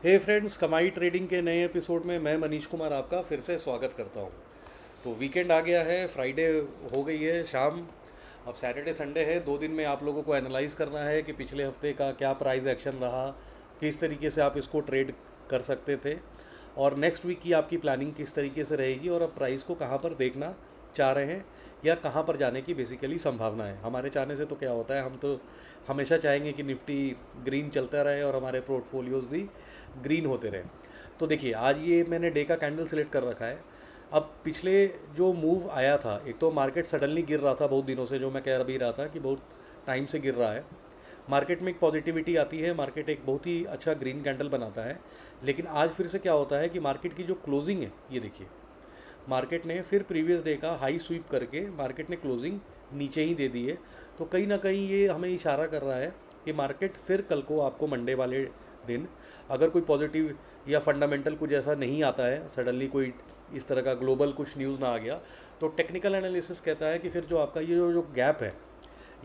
हे friends, कमाई trading के नए एपिसोड में मैं मनीष कुमार आपका फिर से स्वागत करता हूँ। तो वीकेंड आ गया है, फ्राइडे हो गई है शाम। अब सैटरडे संडे है, 2 दिन में आप लोगों को एनालाइज करना है कि पिछले हफ्ते का क्या प्राइस एक्शन रहा, किस तरीके से आप इसको ट्रेड कर सकते थे और नेक्स्ट वीक की आपकी प्लानिंग किस तरीके से रहेगी और अब प्राइस को कहाँ पर देखना चाह रहे हैं या कहाँ पर जाने की बेसिकली संभावना है। हमारे चाहने से तो क्या होता है, हम तो हमेशा चाहेंगे कि निफ्टी ग्रीन चलता रहे और हमारे पोर्टफोलियोज़ भी ग्रीन होते रहे। तो देखिए, आज ये मैंने डे का कैंडल सेलेक्ट कर रखा है। अब पिछले जो मूव आया था, एक तो मार्केट सडनली गिर रहा था बहुत दिनों से, जो मैं कह भी रहा था कि बहुत टाइम से गिर रहा है। मार्केट में एक पॉजिटिविटी आती है, मार्केट एक बहुत ही अच्छा ग्रीन कैंडल बनाता है। लेकिन आज फिर से क्या होता है कि मार्केट की जो क्लोजिंग है, ये देखिए, मार्केट ने फिर प्रीवियस डे का हाई स्वीप करके मार्केट ने क्लोजिंग नीचे ही दे दी है। तो कहीं ना कहीं ये हमें इशारा कर रहा है कि मार्केट फिर कल को आपको मंडे वाले दिन, अगर कोई पॉजिटिव या फंडामेंटल कुछ ऐसा नहीं आता है, सडनली कोई इस तरह का ग्लोबल कुछ न्यूज़ ना आ गया, तो टेक्निकल एनालिसिस कहता है कि फिर जो आपका ये जो गैप है,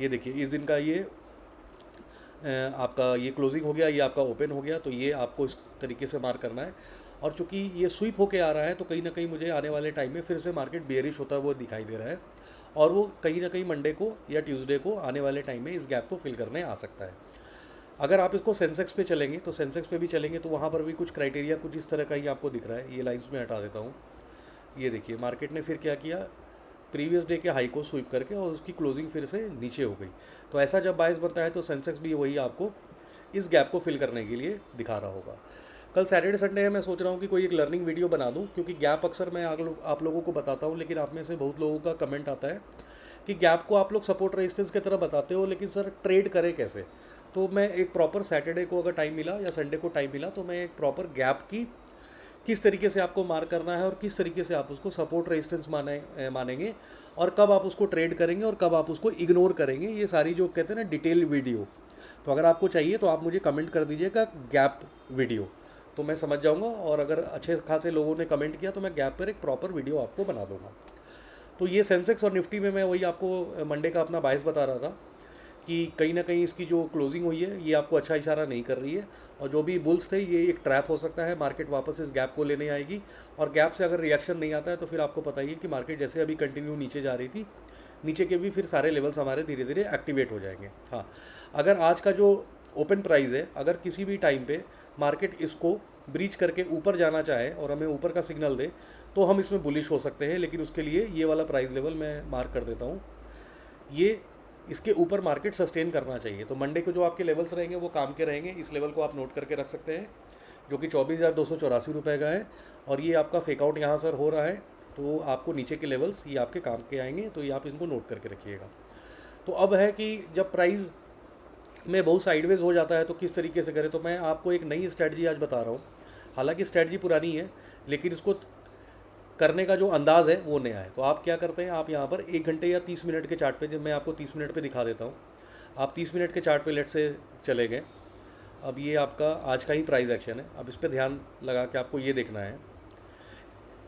ये देखिए इस दिन का ये आपका ये क्लोजिंग हो गया, ये आपका ओपन हो गया, तो ये आपको इस तरीके से मार्क करना है। और चूंकि ये स्वीप होके आ रहा है, तो कहीं ना कहीं मुझे आने वाले टाइम में फिर से मार्केट बेयरिश होता है वो दिखाई दे रहा है, और वो कहीं ना कहीं मंडे को या ट्यूसडे को आने वाले टाइम में इस गैप को फिल करने आ सकता है। अगर आप इसको सेंसेक्स पे चलेंगे तो सेंसेक्स पे भी चलेंगे तो वहाँ पर भी कुछ क्राइटेरिया कुछ इस तरह का ही आपको दिख रहा है। ये लाइंस में हटा देता हूँ। ये देखिए, मार्केट ने फिर क्या किया, प्रीवियस डे के हाई को स्वीप करके और उसकी क्लोजिंग फिर से नीचे हो गई। तो ऐसा जब बायस बनता है तो सेंसेक्स भी वही आपको इस गैप को फिल करने के लिए दिखा रहा होगा। कल सैटरडे संडे है, मैं सोच रहा हूँ कि कोई एक लर्निंग वीडियो बना दूँ, क्योंकि गैप अक्सर मैं आप लोगों को बताता हूँ, लेकिन आप में से बहुत लोगों का कमेंट आता है कि गैप को आप लोग सपोर्ट रेजिस्टेंस की तरह बताते हो, लेकिन सर ट्रेड करें कैसे। तो मैं एक प्रॉपर सैटरडे को अगर टाइम मिला या संडे को टाइम मिला तो मैं एक प्रॉपर गैप की किस तरीके से आपको मार्क करना है और किस तरीके से आप उसको सपोर्ट रेजिस्टेंस मानेंगे और कब आप उसको ट्रेड करेंगे और कब आप उसको इग्नोर करेंगे, ये सारी जो कहते हैं ना डिटेल वीडियो, तो अगर आपको चाहिए तो आप मुझे कमेंट कर दीजिएगा गैप वीडियो, तो मैं समझ जाऊंगा। और अगर अच्छे खासे लोगों ने कमेंट किया तो मैं गैप पर एक प्रॉपर वीडियो आपको बना दूंगा। तो ये सेंसेक्स और निफ्टी में मैं वही आपको मंडे का अपना बायस बता रहा था कि कहीं ना कहीं इसकी जो क्लोजिंग हुई है ये आपको अच्छा इशारा नहीं कर रही है, और जो भी बुल्स थे ये एक ट्रैप हो सकता है, मार्केट वापस इस गैप को लेने आएगी, और गैप से अगर रिएक्शन नहीं आता है तो फिर आपको पता ही है कि मार्केट जैसे अभी कंटिन्यू नीचे जा रही थी, नीचे के भी फिर सारे लेवल्स हमारे धीरे धीरे एक्टिवेट हो जाएंगे। हाँ, अगर आज का जो ओपन प्राइस है, अगर किसी भी टाइम पे मार्केट इसको ब्रीच करके ऊपर जाना चाहे और हमें ऊपर का सिग्नल दे तो हम इसमें बुलिश हो सकते हैं, लेकिन उसके लिए ये वाला प्राइस लेवल मैं मार्क कर देता हूँ, ये इसके ऊपर मार्केट सस्टेन करना चाहिए। तो मंडे को जो आपके लेवल्स रहेंगे वो काम के रहेंगे, इस लेवल को आप नोट करके रख सकते हैं, जो कि 24,284 का है, और ये आपका फेकआउट यहाँ सर हो रहा है, तो आपको नीचे के लेवल्स ये आपके काम के आएंगे, तो ये आप इनको नोट करके रखिएगा। तो अब है कि जब प्राइस में बहुत साइडवेज हो जाता है तो किस तरीके से करें, तो मैं आपको एक नई स्ट्रैटेजी आज बता रहा हूँ। हालांकि स्ट्रैटेजी पुरानी है, लेकिन इसको करने का जो अंदाज़ है वो नया है। तो आप क्या करते हैं, आप यहाँ पर 1 घंटे या 30 मिनट के चार्ट पे, जब मैं आपको 30 मिनट पे दिखा देता हूँ, आप 30 मिनट के चार्ट पे लेट से चले गए। अब ये आपका आज का ही प्राइस एक्शन है, अब इस पर ध्यान लगा के आपको ये देखना है,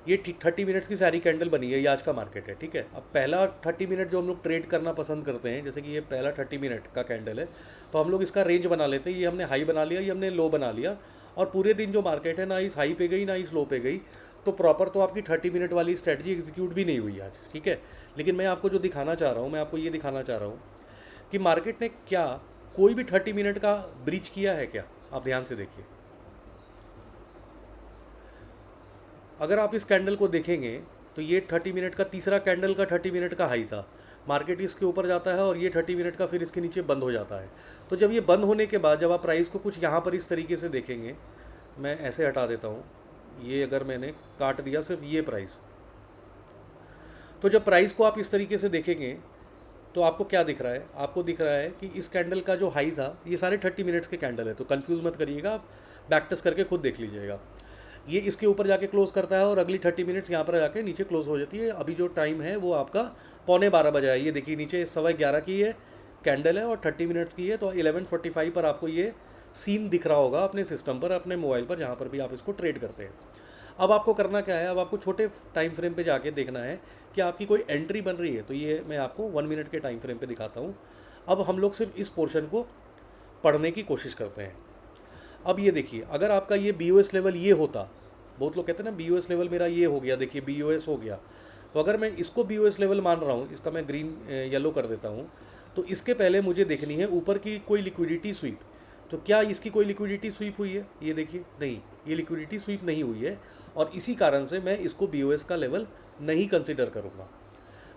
ये 30 मिनट्स की सारी कैंडल बनी है, ये आज का मार्केट है, ठीक है। अब पहला 30 मिनट जो हम लोग ट्रेड करना पसंद करते हैं, जैसे कि ये पहला 30 मिनट का कैंडल है, तो हम लोग इसका रेंज बना लेते हैं। ये हमने हाई बना लिया, ये हमने लो बना लिया, और पूरे दिन जो मार्केट है ना इस हाई पे गई ना इस लो पे गई, तो प्रॉपर तो आपकी 30 मिनट वाली स्ट्रैटेजी एग्जीक्यूट भी नहीं हुई आज, ठीक है। लेकिन मैं आपको जो दिखाना चाह रहा हूँ, मैं आपको ये दिखाना चाह रहा हूँ कि मार्केट ने क्या कोई भी 30 मिनट का ब्रीच किया है क्या। आप ध्यान से देखिए, अगर आप इस कैंडल को देखेंगे तो ये 30 मिनट का तीसरा कैंडल का 30 मिनट का हाई था, मार्केट इसके ऊपर जाता है और ये 30 मिनट का फिर इसके नीचे बंद हो जाता है। तो जब ये बंद होने के बाद जब आप प्राइस को कुछ यहाँ पर इस तरीके से देखेंगे, मैं ऐसे हटा देता हूँ, ये अगर मैंने काट दिया सिर्फ ये प्राइस, तो जब प्राइस को आप इस तरीके से देखेंगे तो आपको क्या दिख रहा है, आपको दिख रहा है कि इस कैंडल का जो हाई था, ये सारे 30 मिनट्स के कैंडल है, तो कंफ्यूज मत करिएगा, आप बैक टेस्ट करके खुद देख लीजिएगा। ये इसके ऊपर जाके क्लोज करता है और अगली 30 मिनट्स यहाँ पर जाके नीचे क्लोज हो जाती है। अभी जो टाइम है वो आपका 11:15 बजा है, ये देखिए नीचे 11:15 की ये कैंडल है और 30 मिनट्स की है, तो 11:45 पर आपको ये सीन दिख रहा होगा अपने सिस्टम पर, अपने मोबाइल पर, जहाँ पर भी आप इसको ट्रेड करते हैं। अब आपको करना क्या है, अब आपको छोटे टाइम फ्रेम पे जाके देखना है कि आपकी कोई एंट्री बन रही है, तो ये मैं आपको 1 मिनट के टाइम फ्रेम पे दिखाता हूँ। अब हम लोग सिर्फ इस पोर्शन को पढ़ने की कोशिश करते हैं। अब ये देखिए, अगर आपका ये बी लेवल ये होता, बहुत लोग कहते हैं ना बी लेवल मेरा ये हो गया, देखिए बी हो गया, तो अगर मैं इसको बी लेवल मान रहा हूँ, इसका मैं ग्रीन येलो कर देता हूँ, तो इसके पहले मुझे देखनी है ऊपर की कोई लिक्विडिटी स्वीप। तो क्या इसकी कोई लिक्विडिटी स्वीप हुई है? ये देखिए नहीं, ये लिक्विडिटी स्वीप नहीं हुई है, और इसी कारण से मैं इसको बी का लेवल नहीं कंसिडर करूँगा।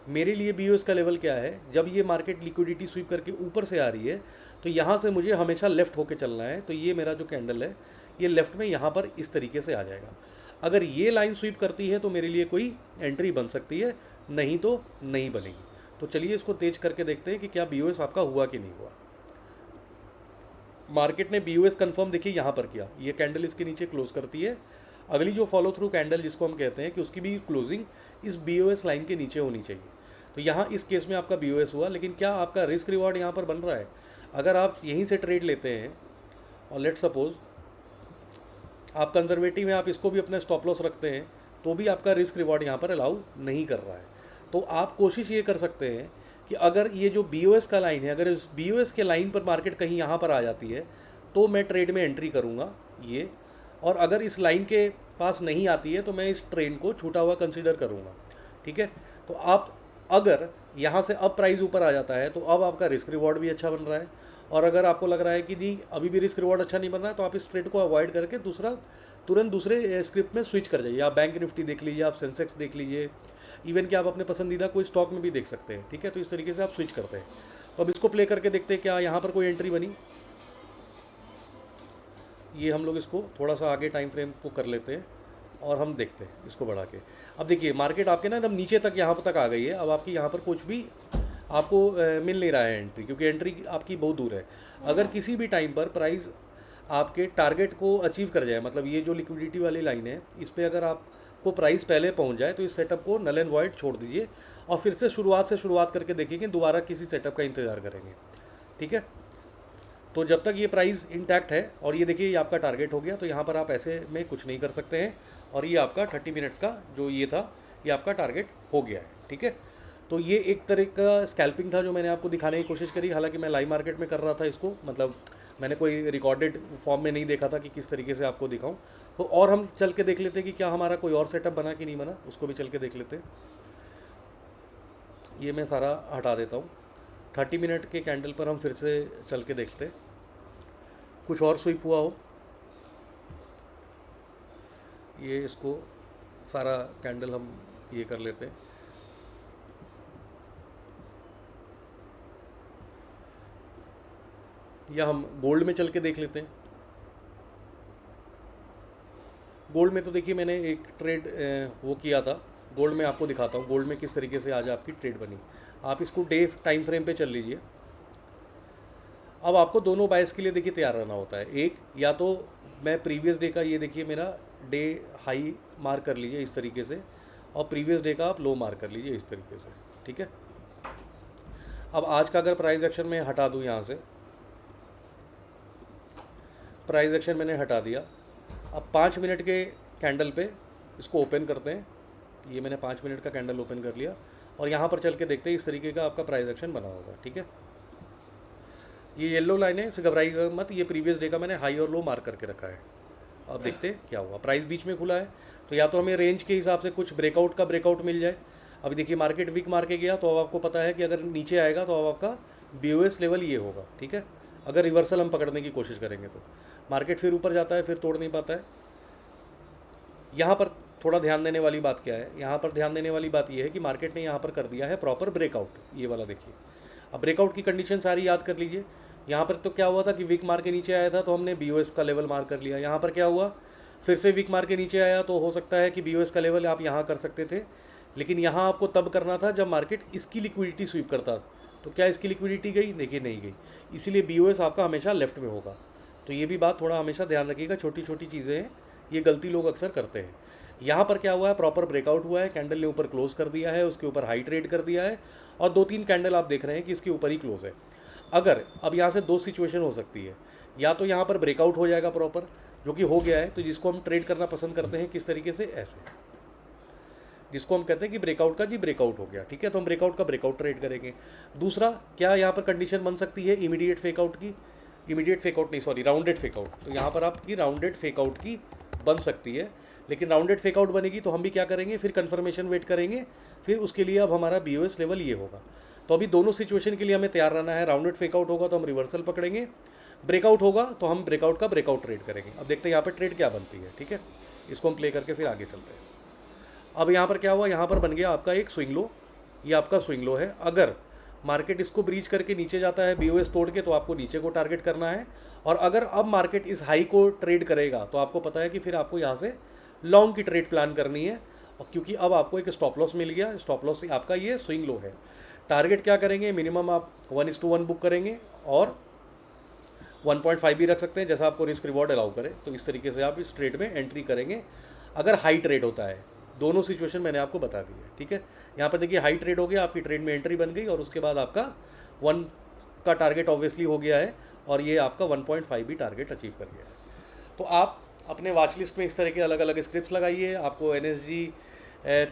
मेरे लिए बी का लेवल क्या है? जब ये मार्केट लिक्विडिटी स्वीप करके ऊपर से आ रही है, तो यहाँ से मुझे हमेशा लेफ़्ट होके चलना है। तो ये मेरा जो कैंडल है, ये लेफ़्ट में यहाँ पर इस तरीके से आ जाएगा। अगर ये लाइन स्वीप करती है तो मेरे लिए कोई एंट्री बन सकती है, नहीं तो नहीं बनेगी। तो चलिए इसको तेज करके देखते हैं कि क्या बी आपका हुआ कि नहीं हुआ। मार्केट ने बी कंफर्म देखिए यहाँ पर किया, ये कैंडल इसके नीचे क्लोज करती है। अगली जो फॉलो थ्रू कैंडल जिसको हम कहते हैं कि उसकी भी क्लोजिंग इस बी लाइन के नीचे होनी चाहिए। तो यहाँ इस केस में आपका बी हुआ, लेकिन क्या आपका रिस्क रिवॉर्ड यहाँ पर बन रहा है? अगर आप यहीं से ट्रेड लेते हैं और लेट सपोज आप कंजर्वेटिव में आप इसको भी अपने स्टॉप लॉस रखते हैं, तो भी आपका रिस्क रिवॉर्ड यहाँ पर अलाउ नहीं कर रहा है। तो आप कोशिश ये कर सकते हैं कि अगर ये जो बी का लाइन है, अगर इस बी के लाइन पर मार्केट कहीं यहाँ पर आ जाती है, तो मैं ट्रेड में एंट्री करूँगा ये, और अगर इस लाइन के पास नहीं आती है तो मैं इस ट्रेड को छूटा हुआ कंसीडर करूँगा। ठीक है, तो आप अगर यहाँ से अब प्राइस ऊपर आ जाता है तो अब आपका रिस्क रिवॉर्ड भी अच्छा बन रहा है, और अगर आपको लग रहा है कि नहीं अभी भी रिस्क रिवॉर्ड अच्छा नहीं बन रहा है, तो आप इस ट्रेड को अवॉइड करके तुरंत दूसरे स्क्रिप्ट में स्विच कर जाइए। आप बैंक निफ्टी देख लीजिए, आप सेंसेक्स देख लीजिए, इवन कि आप अपने पसंदीदा कोई स्टॉक में भी देख सकते हैं। ठीक है, तो इस तरीके से आप स्विच करते हैं। तो अब इसको प्ले करके देखते हैं क्या यहाँ पर कोई एंट्री बनी। ये हम लोग इसको थोड़ा सा आगे टाइम फ्रेम को कर लेते हैं और हम देखते हैं इसको बढ़ा के। अब देखिए मार्केट आपके ना एकदम नीचे तक यहाँ तक आ गई है। अब आपकी यहाँ पर कुछ भी आपको मिल नहीं रहा है एंट्री, क्योंकि एंट्री आपकी बहुत दूर है। अगर किसी भी टाइम पर प्राइस आपके टारगेट को अचीव कर जाए, मतलब ये जो लिक्विडिटी वाली लाइन है इस पर अगर आपको प्राइस पहले पहुँच जाए, तो इस सेटअप को नल एंड वॉइड छोड़ दीजिए और फिर से शुरुआत करके देखेंगे, दोबारा किसी सेटअप का इंतज़ार करेंगे। ठीक है, तो जब तक ये प्राइस इंटैक्ट है, और ये देखिए ये आपका टारगेट हो गया, तो यहाँ पर आप ऐसे में कुछ नहीं कर सकते हैं, और ये आपका 30 मिनट्स का जो ये था ये आपका टारगेट हो गया है। ठीक है, तो ये एक तरह का स्कैल्पिंग था जो मैंने आपको दिखाने की कोशिश करी। हालांकि मैं लाइव मार्केट में कर रहा था इसको, मतलब मैंने कोई रिकॉर्डेड फॉर्म में नहीं देखा था कि किस तरीके से आपको दिखाऊं। तो और हम चल के देख लेते हैं कि क्या हमारा कोई और सेटअप बना कि नहीं बना, उसको भी चल के देख लेते हैं। ये मैं सारा हटा देता हूँ। 30 मिनट के कैंडल पर हम फिर से चल के देखते हैं कुछ और स्वीप हुआ हो। ये इसको सारा कैंडल हम ये कर लेते हैं। या हम गोल्ड में चल के देख लेते हैं। गोल्ड में तो देखिए मैंने एक ट्रेड वो किया था, गोल्ड में आपको दिखाता हूँ गोल्ड में किस तरीके से आज आपकी ट्रेड बनी। आप इसको डे टाइम फ्रेम पे चल लीजिए। अब आपको दोनों बायस के लिए देखिए तैयार रहना होता है। एक, या तो मैं प्रीवियस डे का ये देखिए मेरा डे हाई मार्क कर लीजिए इस तरीके से, और प्रीवियस डे का आप लो मार्क कर लीजिए इस तरीके से। ठीक है, अब आज का अगर प्राइस एक्शन में हटा दूँ, यहाँ से प्राइस एक्शन मैंने हटा दिया। अब 5 मिनट के कैंडल पे इसको ओपन करते हैं। ये मैंने 5 मिनट का कैंडल ओपन कर लिया, और यहाँ पर चल के देखते हैं इस तरीके का आपका प्राइस एक्शन बना होगा। ठीक है, ये येलो लाइन है, इसे घबराइएगा मत, ये प्रीवियस डे का मैंने हाई और लो मार्क करके रखा है। अब देखते हैं क्या हुआ। प्राइस बीच में खुला है, तो या तो हमें रेंज के हिसाब से कुछ ब्रेकआउट मिल जाए। अभी देखिए मार्केट वीक मार के गया, तो अब आपको पता है कि अगर नीचे आएगा तो अब आपका बी लेवल ये होगा। ठीक है, अगर रिवर्सल हम पकड़ने की कोशिश करेंगे तो मार्केट फिर ऊपर जाता है, फिर तोड़ नहीं पाता है। यहाँ पर थोड़ा ध्यान देने वाली बात क्या है, यहाँ पर ध्यान देने वाली बात ये है कि मार्केट ने यहाँ पर कर दिया है प्रॉपर ब्रेकआउट, ये वाला देखिए। अब ब्रेकआउट की कंडीशन सारी याद कर लीजिए। यहाँ पर तो क्या हुआ था कि वीक मार के नीचे आया था, तो हमने बी का लेवल मार कर लिया। यहाँ पर क्या हुआ, फिर से वीक मार के नीचे आया, तो हो सकता है कि बी का लेवल आप यहाँ कर सकते थे, लेकिन यहाँ आपको तब करना था जब मार्केट इसकी लिक्विडिटी स्वीप करता। तो क्या इसकी लिक्विडिटी गई? देखिए नहीं गई, इसीलिए बी आपका हमेशा लेफ्ट में होगा। तो ये भी बात थोड़ा हमेशा ध्यान रखिएगा, छोटी छोटी चीज़ें हैं, ये गलती लोग अक्सर करते हैं। यहाँ पर क्या हुआ है, प्रॉपर ब्रेकआउट हुआ है, कैंडल ने ऊपर क्लोज कर दिया है, उसके ऊपर हाई ट्रेड कर दिया है, और 2-3 कैंडल आप देख रहे हैं कि इसके ऊपर ही क्लोज है। अगर अब यहाँ से 2 सिचुएशन हो सकती है, या तो यहाँ पर ब्रेकआउट हो जाएगा प्रॉपर, जो कि हो गया है, तो जिसको हम ट्रेड करना पसंद करते हैं किस तरीके से, ऐसे, जिसको हम कहते हैं कि ब्रेकआउट का जी ब्रेकआउट हो गया। ठीक है, तो हम ब्रेकआउट का ब्रेकआउट ट्रेड करेंगे। दूसरा, क्या यहाँ पर कंडीशन बन सकती है इमीडिएट फेकआउट की? इमीडिएट फेकआउट नहीं, सॉरी, राउंडेड फेकआउट। तो यहाँ पर आपकी राउंडेड फेकआउट की बन सकती है, लेकिन राउंडेड फेकआउट बनेगी तो हम भी क्या करेंगे, फिर कन्फर्मेशन वेट करेंगे, फिर उसके लिए अब हमारा BOS लेवल ये होगा। तो अभी दोनों सिचुएशन के लिए हमें तैयार रहना है। राउंडेड फेकआउट होगा तो हम रिवर्सल पकड़ेंगे, ब्रेकआउट होगा तो हम ब्रेकआउट का ब्रेकआउट ट्रेड करेंगे। अब देखते हैं यहाँ पर ट्रेड क्या बनती है, ठीक है। इसको हम प्ले करके फिर आगे चलते हैं। अब यहाँ पर क्या हुआ, यहाँ पर बन गया आपका एक स्विंग लो, ये आपका स्विंग लो है। अगर मार्केट इसको ब्रीच करके नीचे जाता है BOS तोड़ के, तो आपको नीचे को टारगेट करना है। और अगर अब मार्केट इस हाई को ट्रेड करेगा तो आपको पता है कि फिर आपको यहाँ से लॉन्ग की ट्रेड प्लान करनी है, और क्योंकि अब आपको एक स्टॉप लॉस मिल गया। स्टॉप लॉस आपका ये स्विंग लो है। टारगेट क्या करेंगे, मिनिमम आप 1:1 बुक करेंगे और 1.5 भी रख सकते हैं, जैसा आपको रिस्क रिवॉर्ड अलाउ करे। तो इस तरीके से आप इस ट्रेड में एंट्री करेंगे अगर हाई ट्रेड होता है। दोनों सिचुएशन मैंने आपको बता दी है, ठीक है। यहाँ पर देखिए हाई ट्रेड हो गया, आपकी ट्रेड में एंट्री बन गई, और उसके बाद आपका 1 का टारगेट ऑब्वियसली हो गया है, और ये आपका 1.5 भी टारगेट अचीव कर गया है। तो आप अपने वॉच लिस्ट में इस तरह के अलग अलग स्क्रिप्ट्स लगाइए। आपको NSG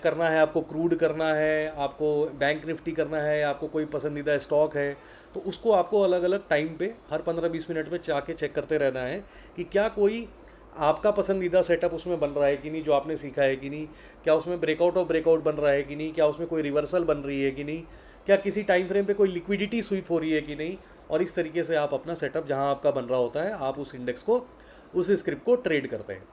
करना है, आपको क्रूड करना है, आपको बैंक निफ्टी करना है, आपको कोई पसंदीदा स्टॉक है, तो उसको आपको अलग अलग टाइम पे हर 15-20 मिनट में जाके चेक करते रहना है कि क्या कोई आपका पसंदीदा सेटअप उसमें बन रहा है कि नहीं, जो आपने सीखा है कि नहीं, क्या उसमें ब्रेकआउट ऑफ ब्रेकआउट बन रहा है कि नहीं, क्या उसमें कोई रिवर्सल बन रही है कि नहीं, क्या किसी टाइम फ्रेम पे कोई लिक्विडिटी स्वीप हो रही है कि नहीं। और इस तरीके से आप अपना सेटअप जहां आपका बन रहा होता है, आप उस इंडेक्स को, उस स्क्रिप्ट को ट्रेड करते हैं।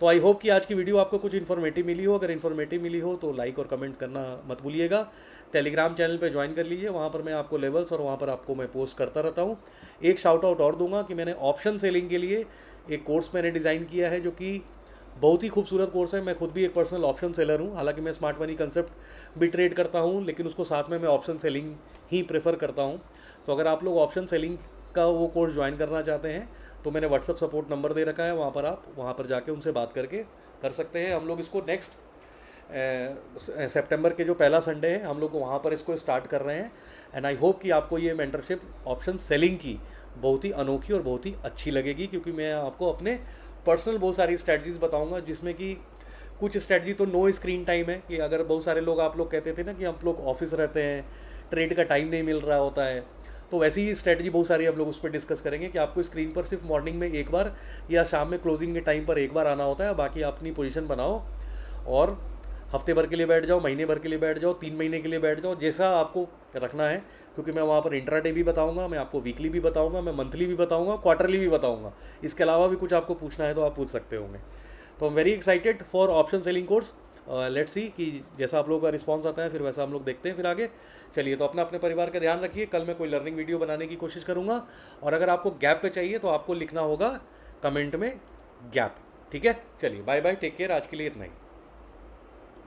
तो आई होप कि आज की वीडियो आपको कुछ इन्फॉर्मेटिव मिली हो। अगर इन्फॉर्मेटिव मिली हो तो लाइक और कमेंट करना मत भूलिएगा। टेलीग्राम चैनल पे ज्वाइन कर लीजिए, वहाँ पर मैं आपको लेवल्स और वहाँ पर आपको मैं पोस्ट करता रहता हूँ। एक शाउट आउट और दूंगा कि मैंने ऑप्शन सेलिंग के लिए एक कोर्स मैंने डिज़ाइन किया है, जो कि बहुत ही खूबसूरत कोर्स है। मैं खुद भी एक पर्सनल ऑप्शन सेलर हूँ, हालांकि मैं स्मार्ट मनी कंसेप्ट भी ट्रेड करता हूँ, लेकिन उसको साथ में मैं ऑप्शन सेलिंग ही प्रेफर करता हूँ। तो अगर आप लोग ऑप्शन सेलिंग का वो कोर्स ज्वाइन करना चाहते हैं तो मैंने व्हाट्सअप सपोर्ट नंबर दे रखा है, वहाँ पर आप वहाँ पर जाके उनसे बात करके कर सकते हैं। हम लोग इसको नेक्स्ट सितंबर के जो पहला संडे है, हम लोग वहाँ पर इसको स्टार्ट कर रहे हैं। एंड आई होप कि आपको ये मेंटरशिप ऑप्शन सेलिंग की बहुत ही अनोखी और बहुत ही अच्छी लगेगी, क्योंकि मैं आपको अपने पर्सनल बहुत सारी स्ट्रैटेजीज़ बताऊंगा, जिसमें कि कुछ स्ट्रैटेजी तो नो स्क्रीन टाइम है, कि अगर बहुत सारे लोग, आप लोग कहते थे ना कि हम लोग ऑफिस रहते हैं, ट्रेड का टाइम नहीं मिल रहा होता है, तो वैसी ही स्ट्रैटेजी बहुत सारी हम लोग उस पर डिस्कस करेंगे कि आपको स्क्रीन पर सिर्फ मॉर्निंग में एक बार या शाम में क्लोजिंग के टाइम पर एक बार आना होता है। बाकी आप अपनी पोजीशन बनाओ और हफ्ते भर के लिए बैठ जाओ, महीने भर के लिए बैठ जाओ, 3 महीने के लिए बैठ जाओ, जैसा आपको रखना है। क्योंकि मैं वहाँ पर इंट्राडे भी बताऊंगा, मैं आपको वीकली भी बताऊंगा, मैं मंथली भी बताऊंगा, क्वार्टरली भी बताऊंगा। इसके अलावा भी कुछ आपको पूछना है तो आप पूछ सकते होंगे। तो I am very excited for option selling course. Let's see कि जैसा आप लोगों का रिस्पांस आता है, फिर वैसा हम लोग देखते हैं फिर आगे। चलिए, तो अपने परिवार का ध्यान रखिए। कल मैं कोई लर्निंग वीडियो बनाने की कोशिश करूँगा, और अगर आपको गैप पे चाहिए तो आपको लिखना होगा कमेंट में गैप, ठीक है। चलिए, बाय बाय, टेक केयर। आज के लिए इतना ही।